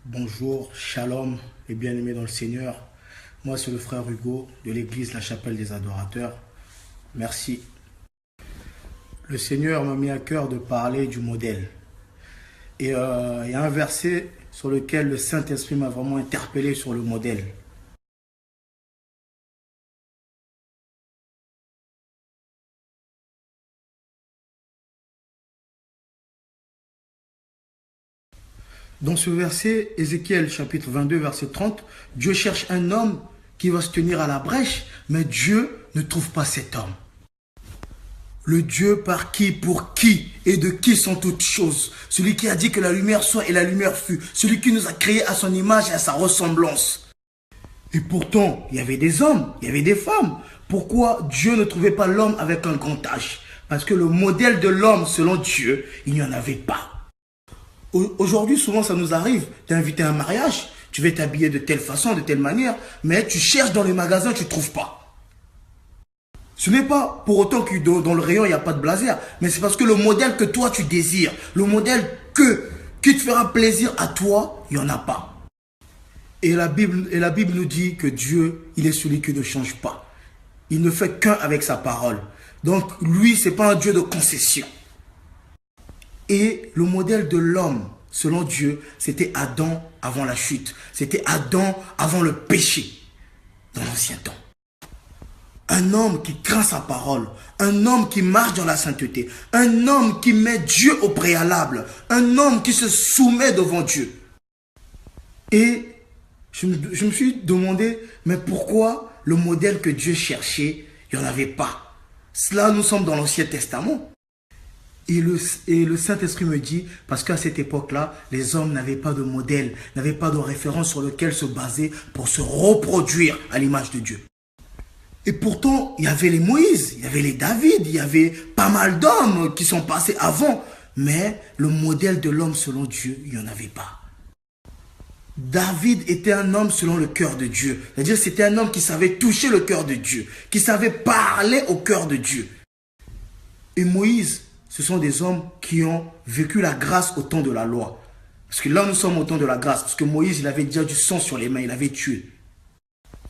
Bonjour, shalom et bien-aimés dans le Seigneur. Moi, c'est le frère Hugo de l'église La Chapelle des Adorateurs. Merci. Le Seigneur m'a mis à cœur de parler du modèle. Et il y a un verset sur lequel le Saint-Esprit m'a vraiment interpellé sur le modèle. Dans ce verset, Ézéchiel chapitre 22, verset 30, Dieu cherche un homme qui va se tenir à la brèche, mais Dieu ne trouve pas cet homme. Le Dieu par qui, pour qui et de qui sont toutes choses. Celui qui a dit que la lumière soit et la lumière fut. Celui qui nous a créés à son image et à sa ressemblance. Et pourtant, il y avait des hommes, il y avait des femmes. Pourquoi Dieu ne trouvait pas l'homme avec un grand H? Parce que le modèle de l'homme selon Dieu, il n'y en avait pas. Aujourd'hui, souvent, ça nous arrive d'inviter à un mariage. Tu veux t'habiller de telle façon, de telle manière, mais tu cherches dans les magasins, tu ne trouves pas. Ce n'est pas pour autant que dans le rayon, il n'y a pas de blazer, mais c'est parce que le modèle que toi, tu désires, le modèle qui te fera plaisir à toi, il n'y en a pas. Et la Bible nous dit que Dieu, il est celui qui ne change pas. Il ne fait qu'un avec sa parole. Donc, lui, ce n'est pas un Dieu de concession. Et le modèle de l'homme, selon Dieu, c'était Adam avant la chute. C'était Adam avant le péché, dans l'ancien temps. Un homme qui craint sa parole, un homme qui marche dans la sainteté, un homme qui met Dieu au préalable, un homme qui se soumet devant Dieu. Et je me suis demandé, mais pourquoi le modèle que Dieu cherchait, il n'y en avait pas? Cela, nous sommes dans l'Ancien Testament. Et le Saint-Esprit me dit, parce qu'à cette époque-là, les hommes n'avaient pas de modèle, n'avaient pas de référence sur lequel se baser pour se reproduire à l'image de Dieu. Et pourtant, il y avait les Moïse, il y avait les David, il y avait pas mal d'hommes qui sont passés avant. Mais le modèle de l'homme selon Dieu, il n'y en avait pas. David était un homme selon le cœur de Dieu. C'est-à-dire c'était un homme qui savait toucher le cœur de Dieu, qui savait parler au cœur de Dieu. Et Moïse, ce sont des hommes qui ont vécu la grâce au temps de la loi. Parce que là, nous sommes au temps de la grâce. Parce que Moïse, il avait déjà du sang sur les mains, il avait tué.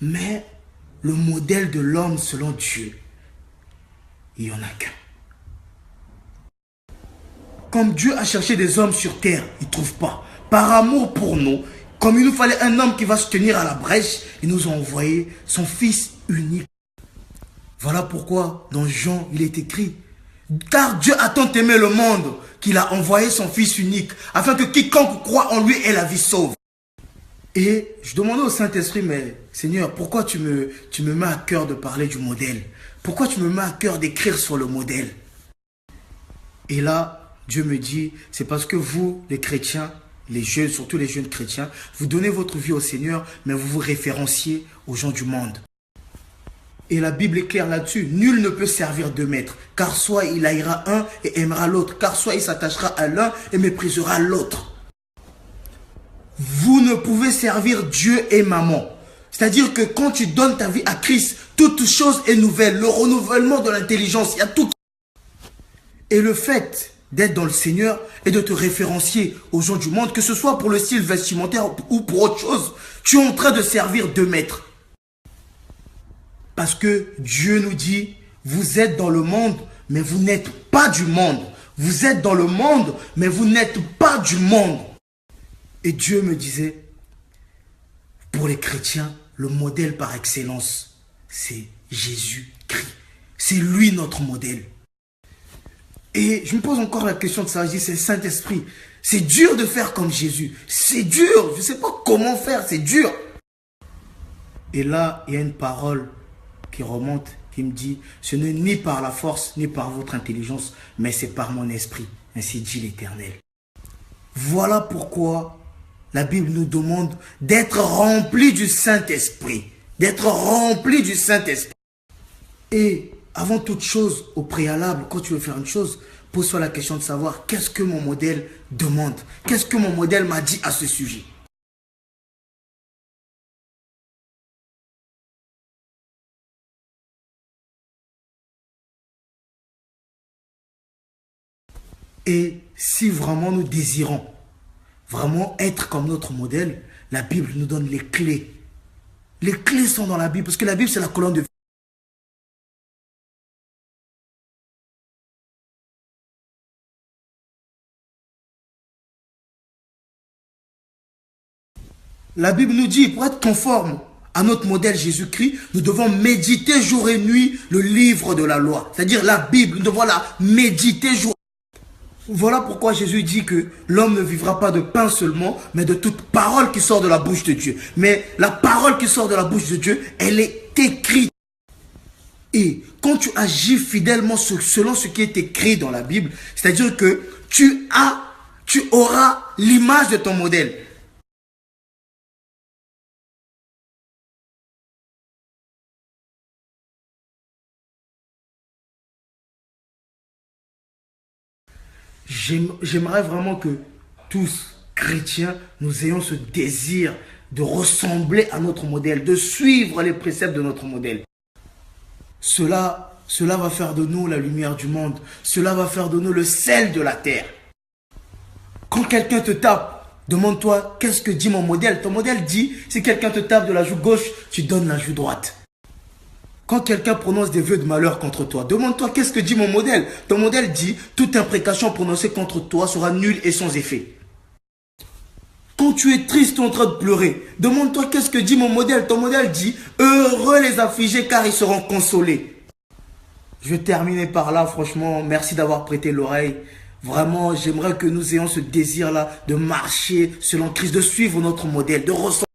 Mais le modèle de l'homme selon Dieu, il n'y en a qu'un. Comme Dieu a cherché des hommes sur terre, il ne trouve pas. Par amour pour nous, comme il nous fallait un homme qui va se tenir à la brèche, il nous a envoyé son Fils unique. Voilà pourquoi dans Jean, il est écrit, car Dieu a tant aimé le monde qu'il a envoyé son Fils unique, afin que quiconque croit en lui ait la vie sauve. Et je demandais au Saint-Esprit, mais Seigneur, pourquoi tu me mets à cœur de parler du modèle? Pourquoi tu me mets à cœur d'écrire sur le modèle? Et là, Dieu me dit, c'est parce que vous, les chrétiens, les jeunes, surtout les jeunes chrétiens, vous donnez votre vie au Seigneur, mais vous vous référenciez aux gens du monde. Et la Bible est claire là-dessus. Nul ne peut servir deux maîtres, car soit il haïra un et aimera l'autre, car soit il s'attachera à l'un et méprisera l'autre. Vous ne pouvez servir Dieu et maman. C'est-à-dire que quand tu donnes ta vie à Christ, toute chose est nouvelle. Le renouvellement de l'intelligence, il y a tout. Et le fait d'être dans le Seigneur et de te référencier aux gens du monde, que ce soit pour le style vestimentaire ou pour autre chose, tu es en train de servir deux maîtres. Parce que Dieu nous dit, vous êtes dans le monde, mais vous n'êtes pas du monde. Vous êtes dans le monde, mais vous n'êtes pas du monde. Et Dieu me disait, pour les chrétiens, le modèle par excellence, c'est Jésus-Christ. C'est lui notre modèle. Et je me pose encore la question de ça, je dis, c'est le Saint-Esprit. C'est dur de faire comme Jésus. C'est dur, je ne sais pas comment faire, c'est dur. Et là, il y a une parole qui remonte, qui me dit, ce n'est ni par la force, ni par votre intelligence, mais c'est par mon esprit. Ainsi dit l'Éternel. Voilà pourquoi la Bible nous demande d'être remplis du Saint-Esprit. D'être remplis du Saint-Esprit. Et avant toute chose, au préalable, quand tu veux faire une chose, pose-toi la question de savoir qu'est-ce que mon modèle demande. Qu'est-ce que mon modèle m'a dit à ce sujet. Et si vraiment nous désirons vraiment être comme notre modèle, la Bible nous donne les clés. Les clés sont dans la Bible, parce que la Bible, c'est la colonne de vie. La Bible nous dit, pour être conforme à notre modèle Jésus-Christ, nous devons méditer jour et nuit le livre de la loi. C'est-à-dire la Bible, nous devons la méditer jour et nuit. Voilà pourquoi Jésus dit que l'homme ne vivra pas de pain seulement, mais de toute parole qui sort de la bouche de Dieu. Mais la parole qui sort de la bouche de Dieu, elle est écrite. Et quand tu agis fidèlement selon ce qui est écrit dans la Bible, c'est-à-dire que tu auras l'image de ton modèle. J'aimerais vraiment que tous, chrétiens, nous ayons ce désir de ressembler à notre modèle, de suivre les préceptes de notre modèle. Cela va faire de nous la lumière du monde. Cela va faire de nous le sel de la terre. Quand quelqu'un te tape, demande-toi, qu'est-ce que dit mon modèle? Ton modèle dit, si quelqu'un te tape de la joue gauche, tu donnes la joue droite. Quand quelqu'un prononce des vœux de malheur contre toi, demande-toi, qu'est-ce que dit mon modèle? Ton modèle dit, toute imprécation prononcée contre toi sera nulle et sans effet. Quand tu es triste ou en train de pleurer, demande-toi, qu'est-ce que dit mon modèle? Ton modèle dit, heureux les affligés car ils seront consolés. Je vais terminer par là, franchement, merci d'avoir prêté l'oreille. Vraiment, j'aimerais que nous ayons ce désir-là de marcher selon Christ, de suivre notre modèle, de ressembler.